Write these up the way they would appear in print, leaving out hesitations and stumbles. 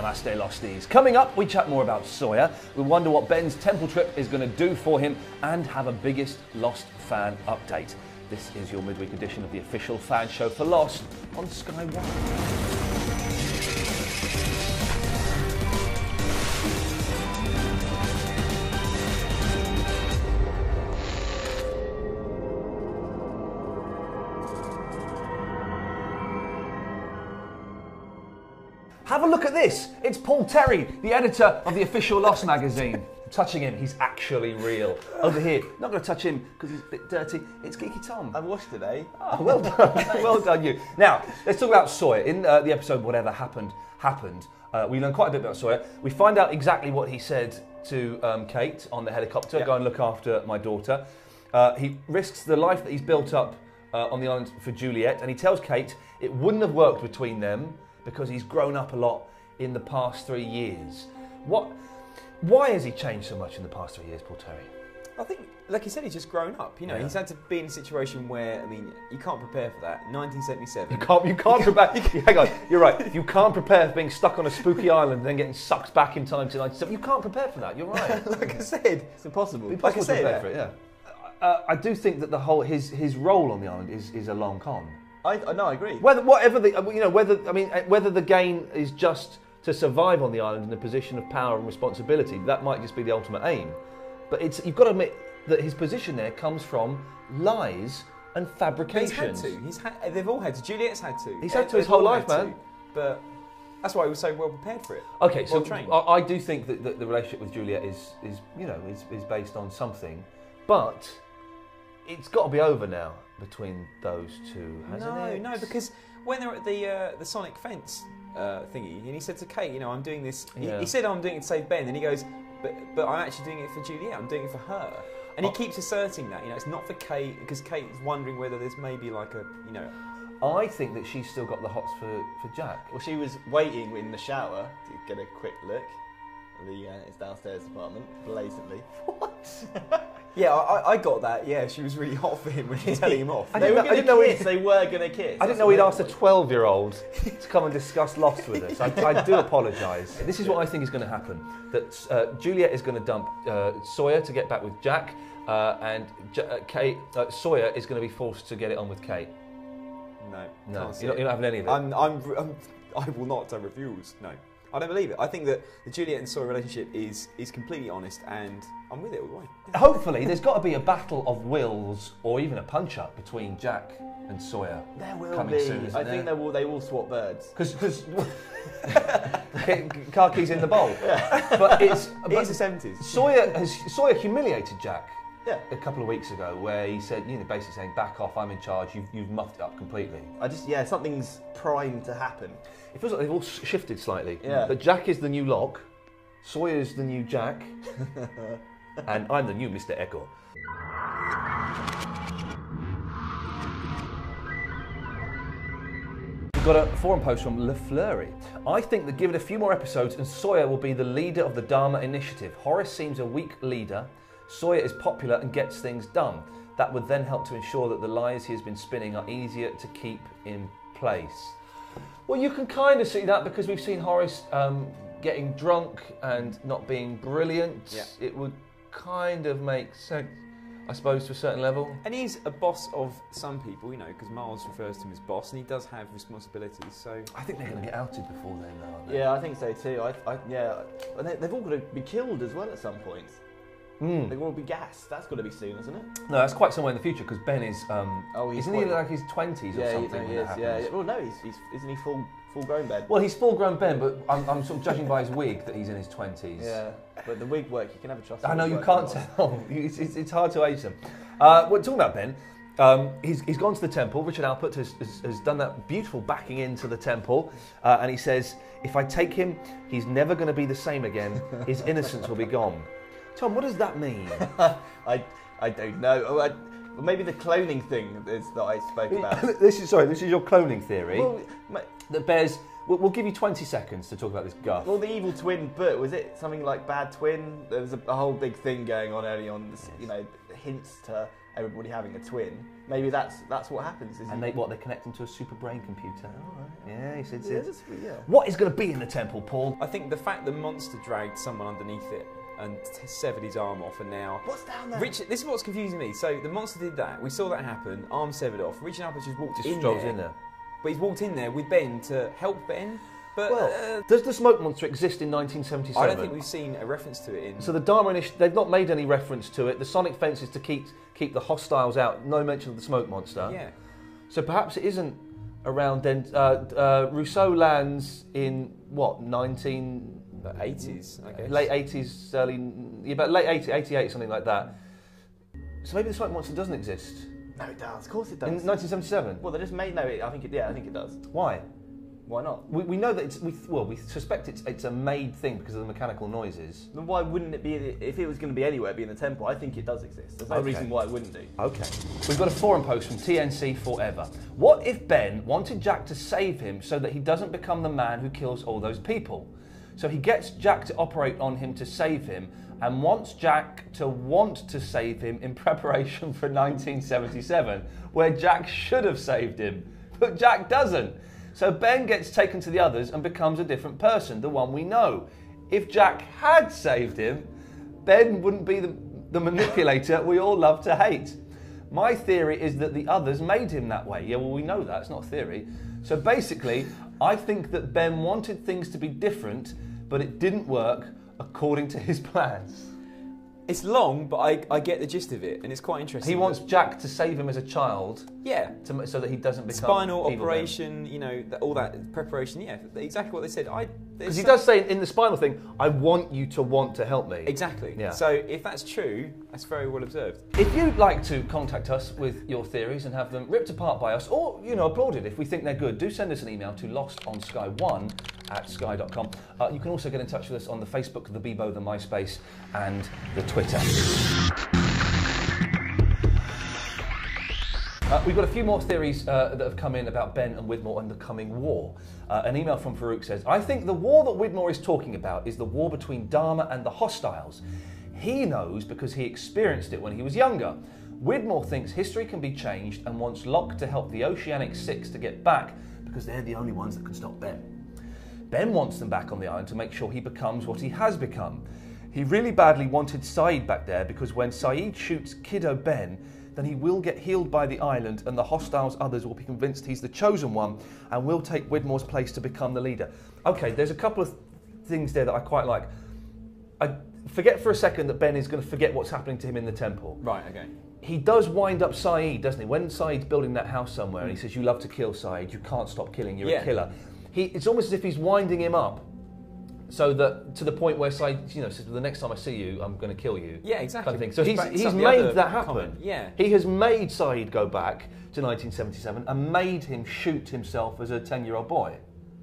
Namaste Losties. Coming up, we chat more about Sawyer. We wonder what Ben's temple trip is going to do for him and have a biggest Lost fan update. This is your midweek edition of the official fan show for Lost on Sky One. Have a look at this. It's Paul Terry, the editor of the official Lost magazine. I'm touching him, he's actually real. Over here, not going to touch him because he's a bit dirty. It's Geeky Tom. I washed today. Oh, well done. Well done, you. Now, let's talk about Sawyer. In the episode Whatever Happened, we learn quite a bit about Sawyer. We find out exactly what he said to Kate on the helicopter, go and look after my daughter. He risks the life that he's built up on the island for Juliet, and he tells Kate it wouldn't have worked between them because he's grown up a lot in the past 3 years. Why has he changed so much in the past 3 years, Paul Terry? I think, like you said, he's just grown up. You know, he's had to be in a situation where, I mean, you can't prepare for that. 1977. You can't prepare. Hang on, you're right. You can't prepare for being stuck on a spooky island and then getting sucked back in time to 1977. You can't prepare for that. You're right. Like I said, it's impossible. It's impossible to prepare for it. Yeah. I do think that the whole his role on the island is a long con. I agree. Whether the gain is just to survive on the island in a position of power and responsibility, that might just be the ultimate aim. But you've got to admit that his position there comes from lies and fabrication. He's had to. They've all had to. Juliet's had to. He's had to his whole life, man. But that's why he was so well prepared for it. Okay, so I do think that the relationship with Juliet is based on something, but it's got to be over now between those two, hasn't it? No, because when they're at the Sonic fence thingy, and he said to Kate, you know, I'm doing this. He said, I'm doing it to save Ben, and he goes, but I'm actually doing it for Juliet. I'm doing it for her, and he keeps asserting that, you know, it's not for Kate, because Kate's wondering whether there's maybe like a, you know. I think that she's still got the hots for Jack. Well, she was waiting in the shower to get a quick look at his downstairs apartment, blatantly. What? Yeah, I got that. Yeah, she was really hot for him when she was telling him off. They were going to kiss. They were going to kiss. I didn't know he'd asked a 12-year-old to come and discuss Lost with us. I do apologise. This is what I think is going to happen. That Juliet is going to dump Sawyer to get back with Jack, and Sawyer is going to be forced to get it on with Kate. No, you're not having any of it. I will not. I refuse. No. I don't believe it. I think that the Juliet and Sawyer relationship is completely honest, and I'm with it all the way. Yeah. Hopefully, there's got to be a battle of wills, or even a punch-up between Jack and Sawyer. There will be. Soon, I think they will swap birds. Because car keys in the bowl. Yeah. But it's the 70s. Sawyer humiliated Jack. Yeah. A couple of weeks ago, where he said, you know, basically saying, "Back off, I'm in charge. You've muffed it up completely." Something's primed to happen. It feels like they've all shifted slightly. Yeah. But Jack is the new Locke, Sawyer's the new Jack, and I'm the new Mr. Echo. We've got a forum post from Le Fleury. I think that given a few more episodes and Sawyer will be the leader of the Dharma Initiative. Horace seems a weak leader. Sawyer is popular and gets things done. That would then help to ensure that the lies he has been spinning are easier to keep in place. Well, you can kind of see that because we've seen Horace getting drunk and not being brilliant. Yeah. It would kind of make sense, I suppose, to a certain level. And he's a boss of some people, you know, because Miles refers to him as boss, and he does have responsibilities. So I think they're going to get outed before then, though, aren't they? Yeah, I think so too. And they've all got to be killed as well at some point. They've all got to be gassed. That's got to be soon, isn't it? No, that's quite somewhere in the future because Ben is. Isn't he like his 20s or something? He is. Yeah. Well, no, isn't he full grown Ben? Well, he's full grown Ben, but I'm sort of judging by his wig that he's in his 20s. Yeah, but the wig work, you can never trust. I know you can't tell. It's hard to age them. We're talking about Ben. He's gone to the temple. Richard Alpert has done that beautiful backing into the temple, and he says, "If I take him, he's never going to be the same again. His innocence will be gone." Tom, what does that mean? I don't know. Well, maybe the cloning thing is that I spoke about. This is your cloning theory. Well, that bears. We'll give you 20 seconds to talk about this guff. Well, the evil twin, but was it something like bad twin? There was a whole big thing going on early on. This, you know, hints to everybody having a twin. Maybe that's what happens. And they connect him to a super brain computer. Oh, right. Yeah, he said. Yeah. What is going to be in the temple, Paul? I think the fact the monster dragged someone underneath it and severed his arm off, and now What's down there? Richard, this is what's confusing me. So the monster did that. We saw that happen. Arm severed off. Richard Apple's just walked in there. But he's walked in there with Ben to help Ben. But does the smoke monster exist in 1977? I don't think we've seen a reference to it in. So the Dharma Initiative, they've not made any reference to it. The sonic fence is to keep the hostiles out. No mention of the smoke monster. Yeah. So perhaps it isn't around then. Rousseau lands in what, 80s, I guess. Late 80s, about late 80, 88, something like that. So maybe the smoke monster doesn't exist. No, it does. Of course it does. In 1977. Well, they just made I think it does. Why? Why not? We know that we suspect it's a made thing because of the mechanical noises. Then why wouldn't it be, if it was going to be anywhere, be in the temple? I think it does exist. There's no reason why it wouldn't do. Okay. We've got a forum post from TNC Forever. What if Ben wanted Jack to save him so that he doesn't become the man who kills all those people? So he gets Jack to operate on him to save him and wants Jack to want to save him in preparation for 1977, where Jack should have saved him, but Jack doesn't. So Ben gets taken to the others and becomes a different person, the one we know. If Jack had saved him, Ben wouldn't be the manipulator we all love to hate. My theory is that the others made him that way. Yeah, well, we know that. It's not a theory. So basically, I think that Ben wanted things to be different, but it didn't work according to his plans. It's long, but I get the gist of it, and it's quite interesting. He wants Jack to save him as a child. Yeah. So that he doesn't become spinal evil operation, Ben. You know, all that preparation. Yeah, exactly what they said. Because he does say in the spinal thing, I want you to want to help me. Exactly. Yeah. So if that's true, that's very well observed. If you'd like to contact us with your theories and have them ripped apart by us, or applauded if we think they're good, do send us an email to lostonsky1@sky.com. You can also get in touch with us on the Facebook, the Bebo, the MySpace, and the Twitter. We've got a few more theories that have come in about Ben and Widmore and the coming war. An email from Farouk says, I think the war that Widmore is talking about is the war between Dharma and the hostiles. He knows because he experienced it when he was younger. Widmore thinks history can be changed and wants Locke to help the Oceanic Six to get back because they're the only ones that can stop Ben. Ben wants them back on the island to make sure he becomes what he has become. He really badly wanted Saeed back there because when Saeed shoots kiddo Ben, then he will get healed by the island and the hostiles others will be convinced he's the chosen one and will take Widmore's place to become the leader. Okay, there's a couple of things there that I quite like. I forget for a second that Ben is going to forget what's happening to him in the temple. Right, okay. He does wind up Saeed, doesn't he? When Saeed's building that house somewhere and he says, you love to kill, Saeed, you can't stop killing, you're a killer. It's almost as if he's winding him up. So that to the point where Saeed, says, the next time I see you, I'm going to kill you. Yeah, exactly. Kind of thing. So he's made that happen. Comment. Yeah. He has made Saeed go back to 1977 and made him shoot himself as a 10-year-old boy.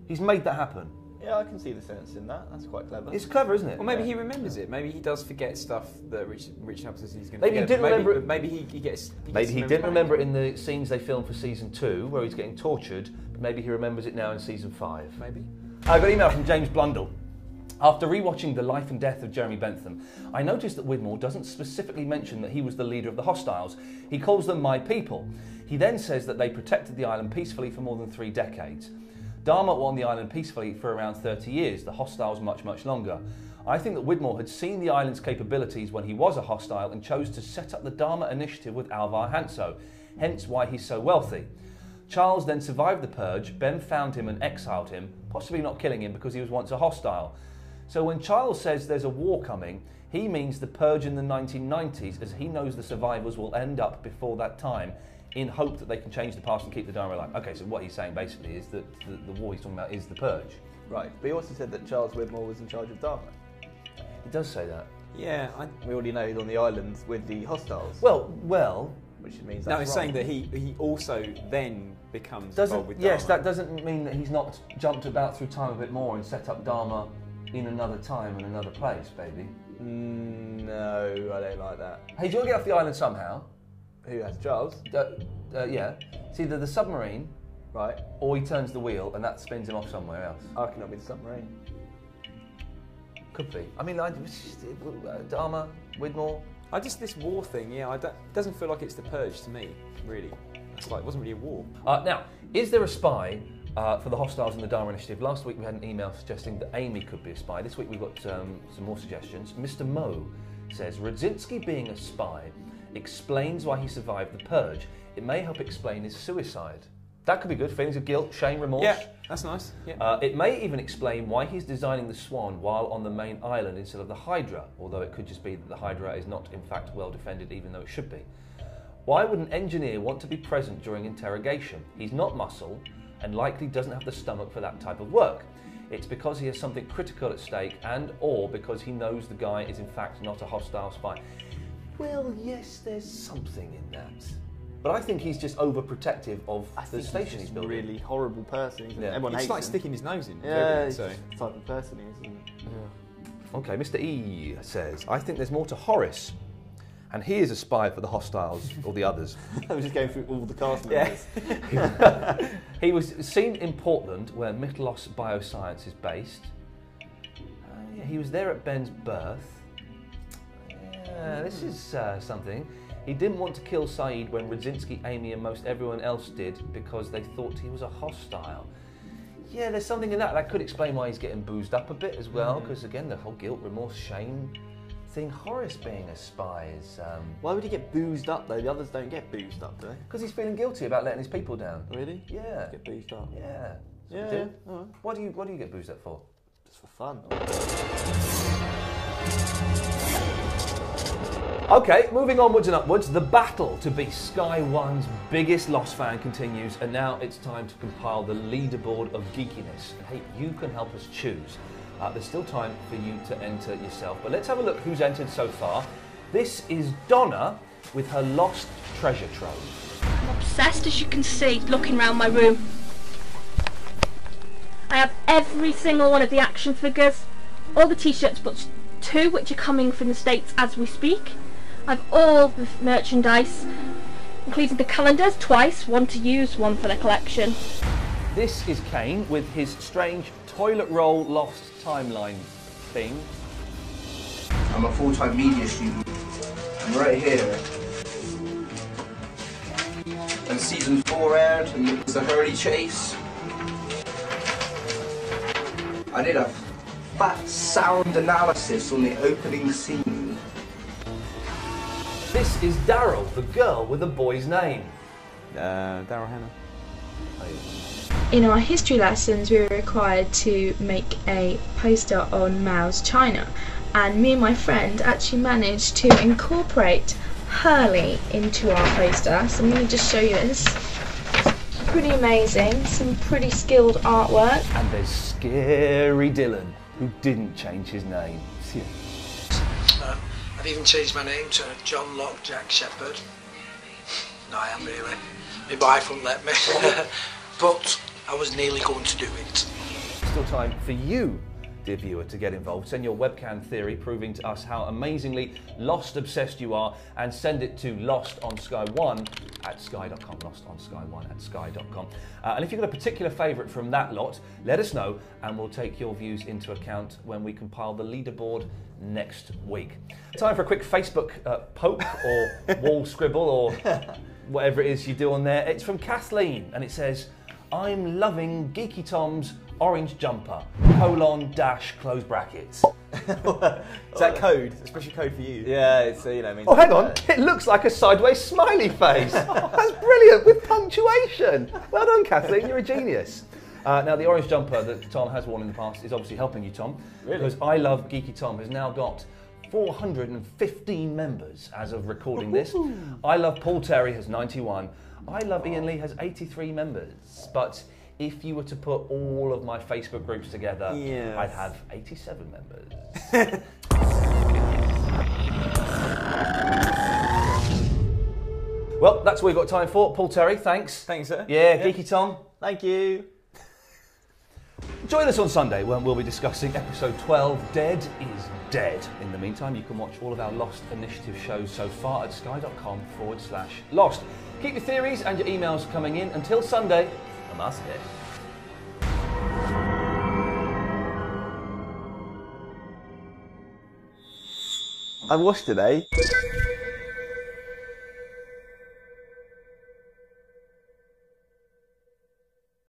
He's made that happen. Yeah, I can see the sense in that. That's quite clever. It's clever, isn't it? Well, maybe he remembers it. Maybe he does forget stuff that Rich Apple says he's going to Maybe forget. he didn't remember it. Maybe he gets. Maybe he didn't remember it in the scenes they filmed for season 2, where he's getting tortured. But maybe he remembers it now in season 5. Maybe. I got an email from James Blundell. After rewatching The Life and Death of Jeremy Bentham, I noticed that Widmore doesn't specifically mention that he was the leader of the hostiles. He calls them my people. He then says that they protected the island peacefully for more than 3 decades. Dharma were on the island peacefully for around 30 years, the hostiles much, much longer. I think that Widmore had seen the island's capabilities when he was a hostile and chose to set up the Dharma initiative with Alvar Hanso, hence why he's so wealthy. Charles then survived the purge, Ben found him and exiled him, possibly not killing him because he was once a hostile. So when Charles says there's a war coming, he means the purge in the 1990s, as he knows the survivors will end up before that time, in hope that they can change the past and keep the Dharma alive. Okay, so what he's saying basically is that the war he's talking about is the purge. Right, but he also said that Charles Widmore was in charge of Dharma. He does say that. Yeah, we already know he's on the island with the hostiles. Well. Which means no, that's it's wrong. saying that he also then becomes involved with Dharma. Yes, that doesn't mean that he's not jumped about through time a bit more and set up Dharma in another time and another place, baby. No, I don't like that. Hey, do you want to get off the island somehow? Who has Charles? Yeah. It's either the submarine, right, or he turns the wheel and that spins him off somewhere else. I cannot be the submarine. Could be. I mean, Dharma, Widmore. This war thing, it doesn't feel like it's the Purge to me, really. It's like, it wasn't really a war. Now, is there a spy for the hostiles in the Dharma Initiative? Last week we had an email suggesting that Amy could be a spy. This week we've got some more suggestions. Mr. Mo says, Radzinski being a spy explains why he survived the Purge. It may help explain his suicide. That could be good. Feelings of guilt, shame, remorse. Yeah, that's nice. Yeah. It may even explain why he's designing the Swan while on the main island instead of the Hydra, although it could just be that the Hydra is not, in fact, well defended, even though it should be. Why would an engineer want to be present during interrogation? He's not muscle and likely doesn't have the stomach for that type of work. It's because he has something critical at stake or because he knows the guy is, in fact, not a hostile spy. Well, yes, there's something in that. But I think he's just overprotective of the station he's building. Really horrible person. Yeah. Everyone hates like him. sticking his nose in. Yeah, So. the type of person he is, isn't he? Yeah. Okay, Mr. E says, I think there's more to Horace, and he is a spy for the hostiles or the others. I was just going through all the cast members. He was seen in Portland, where Mythlos Bioscience is based. He was there at Ben's birth. This is something. He didn't want to kill Saeed when Radzinski, Amy and most everyone else did because they thought he was a hostile. Yeah, there's something in that. That could explain why he's getting boozed up a bit as well, because again, the whole guilt, remorse, shame thing. Horace being a spy is... Why would he get boozed up though? The others don't get boozed up, do they? Because he's feeling guilty about letting his people down. Really? Yeah. Get boozed up? Yeah. Yeah. All right. What do you get boozed up for? Just for fun. Okay, moving onwards and upwards, the battle to be Sky One's biggest Lost fan continues, and now it's time to compile the leaderboard of geekiness. And hey, you can help us choose. There's still time for you to enter yourself, but let's have a look who's entered so far. This is Donna with her Lost treasure trove. I'm obsessed, as you can see, looking around my room. I have every single one of the action figures, all the t-shirts, but 2 which are coming from the States as we speak. I have all the merchandise, including the calendars, twice, one to use, one for the collection. This is Kane with his strange toilet roll Lost timeline thing. I'm a full-time media student. I'm right here. And season 4 aired, and it was a Hurley chase. I did a fat sound analysis on the opening scene. This is Daryl, the girl with the boy's name. Daryl Hannah. In our history lessons, we were required to make a poster on Mao's China, and me and my friend actually managed to incorporate Hurley into our poster. So I'm going to just show you this. Pretty amazing, some pretty skilled artwork. And there's Scary Dylan, who didn't change his name. I've even changed my name to John Locke Jack Shepherd. No, I am really. My wife wouldn't let me. But I was nearly going to do it. Still time for you, dear viewer, to get involved. Send your webcam theory proving to us how amazingly Lost obsessed you are, and send it to lostonsky1@sky.com, lostonsky1@sky.com. And if you've got a particular favourite from that lot, let us know, and we'll take your views into account when we compile the leaderboard next week. Time for a quick Facebook poke or wall scribble or whatever it is you do on there. It's from Kathleen, and it says, I'm loving Geeky Tom's orange jumper, :/ brackets. Is that code? A special code for you? Yeah, it's means. Oh, hang on, it looks like a sideways smiley face. That's brilliant, with punctuation. Well done, Kathleen, you're a genius. Now, the orange jumper that Tom has worn in the past is obviously helping you, Tom. Really? Because I Love Geeky Tom has now got 415 members as of recording this. I Love Paul Terry has 91. I Love Ian Lee has 83 members. But if you were to put all of my Facebook groups together, yes, I'd have 87 members. Well, that's what we've got time for. Paul Terry, thanks. Thanks, sir. Yeah, Geeky Tom. Thank you. Join us on Sunday when we'll be discussing episode 12, Dead is Dead. In the meantime, you can watch all of our Lost Initiative shows so far at sky.com/lost. Keep your theories and your emails coming in. Until Sunday, namaste. I washed today.